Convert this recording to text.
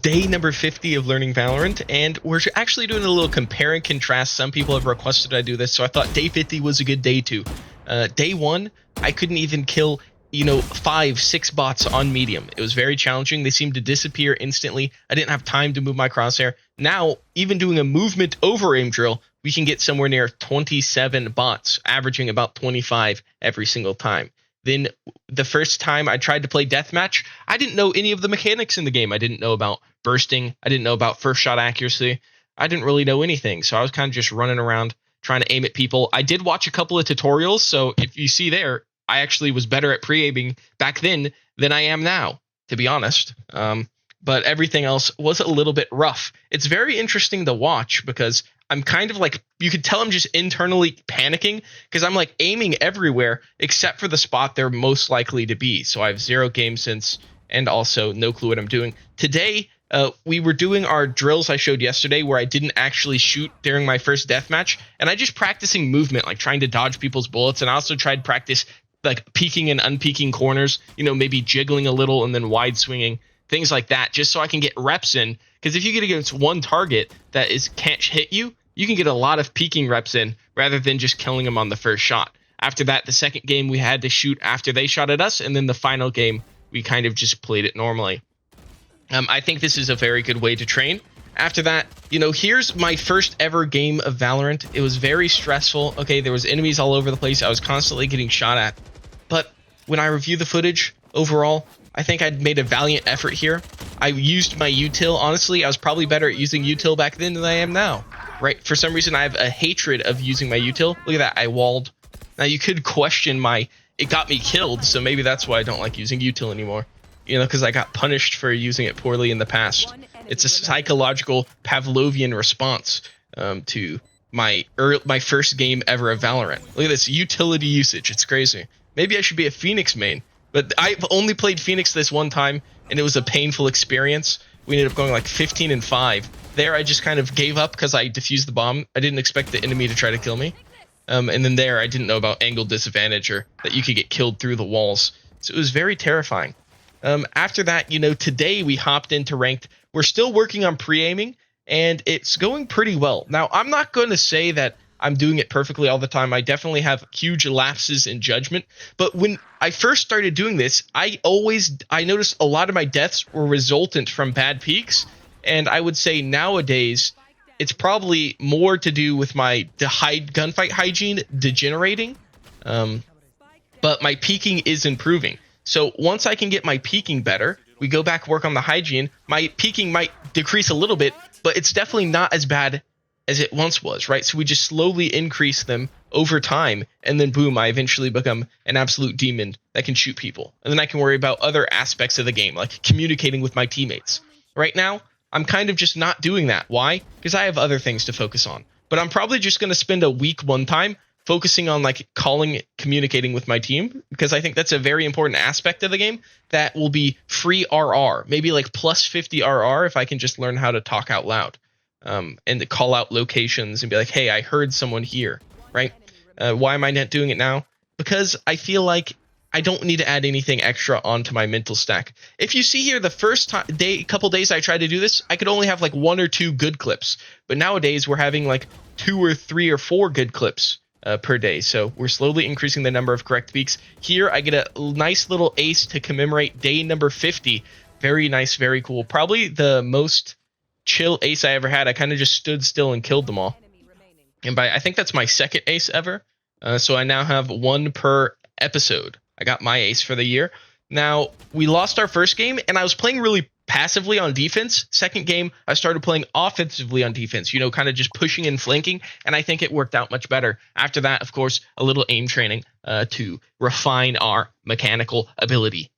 day number 50 of learning Valorant, and we're actually doing a little compare and contrast. Some people have requested I do this, so I thought day 50 was a good day too. Day 1, I couldn't even kill, 5-6 bots on medium. It was very challenging. They seemed to disappear instantly. I didn't have time to move my crosshair. Now, even doing a movement over aim drill, we can get somewhere near 27 bots, averaging about 25 every single time. Then the first time I tried to play deathmatch, I didn't know any of the mechanics in the game. I didn't know about bursting. I didn't know about first shot accuracy. I didn't really know anything. So I was kind of just running around trying to aim at people. I did watch a couple of tutorials. So if you see there, I actually was better at pre-aiming back then than I am now, to be honest. But everything else was a little bit rough. It's very interesting to watch because I'm kind of like, you could tell I'm just internally panicking because I'm like aiming everywhere except for the spot they're most likely to be. So I have 0 game sense and also no clue what I'm doing. Today, we were doing our drills I showed yesterday where I didn't actually shoot during my first deathmatch. And I just practicing movement, like trying to dodge people's bullets. And I also tried practice like peeking and unpeeking corners, maybe jiggling a little and then wide swinging. Things like that, just so I can get reps in. Because if you get against one target that can't hit you, you can get a lot of peeking reps in rather than just killing them on the first shot. After that, the second game we had to shoot after they shot at us, and then the final game we kind of just played it normally. I think this is a very good way to train. After that, here's my first ever game of Valorant. It was very stressful. Okay, there was enemies all over the place. I was constantly getting shot at. But when I review the footage, overall, I think I'd made a valiant effort here. I used my util. Honestly, I was probably better at using util back then than I am now. Right? For some reason, I have a hatred of using my util. Look at that. I walled. Now, you could question it got me killed, so maybe that's why I don't like using util anymore. Because I got punished for using it poorly in the past. It's a psychological Pavlovian response to my first game ever of Valorant. Look at this utility usage. It's crazy. Maybe I should be a Phoenix main. But I've only played Phoenix this one time, and it was a painful experience. We ended up going like 15-5. There, I just kind of gave up because I defused the bomb. I didn't expect the enemy to try to kill me. And then there, I didn't know about angle disadvantage or that you could get killed through the walls. So it was very terrifying. After that, today we hopped into ranked. We're still working on pre-aiming, and it's going pretty well. Now, I'm not going to say that I'm doing it perfectly all the time. I definitely have huge lapses in judgment. But when I first started doing this, I noticed a lot of my deaths were resultant from bad peaks. And I would say nowadays, it's probably more to do with my gunfight hygiene degenerating. But my peaking is improving. So once I can get my peaking better, we go back work on the hygiene. My peaking might decrease a little bit, but it's definitely not as bad as it once was, right? So we just slowly increase them over time, and then boom, I eventually become an absolute demon that can shoot people. And then I can worry about other aspects of the game, like communicating with my teammates. Right now, I'm kind of just not doing that. Why? Because I have other things to focus on. But I'm probably just going to spend a week one time focusing on communicating with my team, because I think that's a very important aspect of the game that will be free RR, maybe like plus 50 RR if I can just learn how to talk out loud. And to call out locations and be like, hey, I heard someone here, right? Why am I not doing it now? Because I feel like I don't need to add anything extra onto my mental stack. If you see here, the first couple days I tried to do this, I could only have like 1 or 2 good clips. But nowadays we're having like 2 or 3 or 4 good clips per day. So we're slowly increasing the number of correct peaks. Here I get a nice little ace to commemorate day number 50. Very nice, very cool. Probably the most chill ace I ever had. I kind of just stood still and killed them all. And I think that's my second ace ever. So I now have 1 per episode. I got my ace for the year. Now, we lost our first game, and I was playing really passively on defense. Second game, I started playing offensively on defense, kind of just pushing and flanking, and I think it worked out much better. After that, of course, a little aim training to refine our mechanical ability.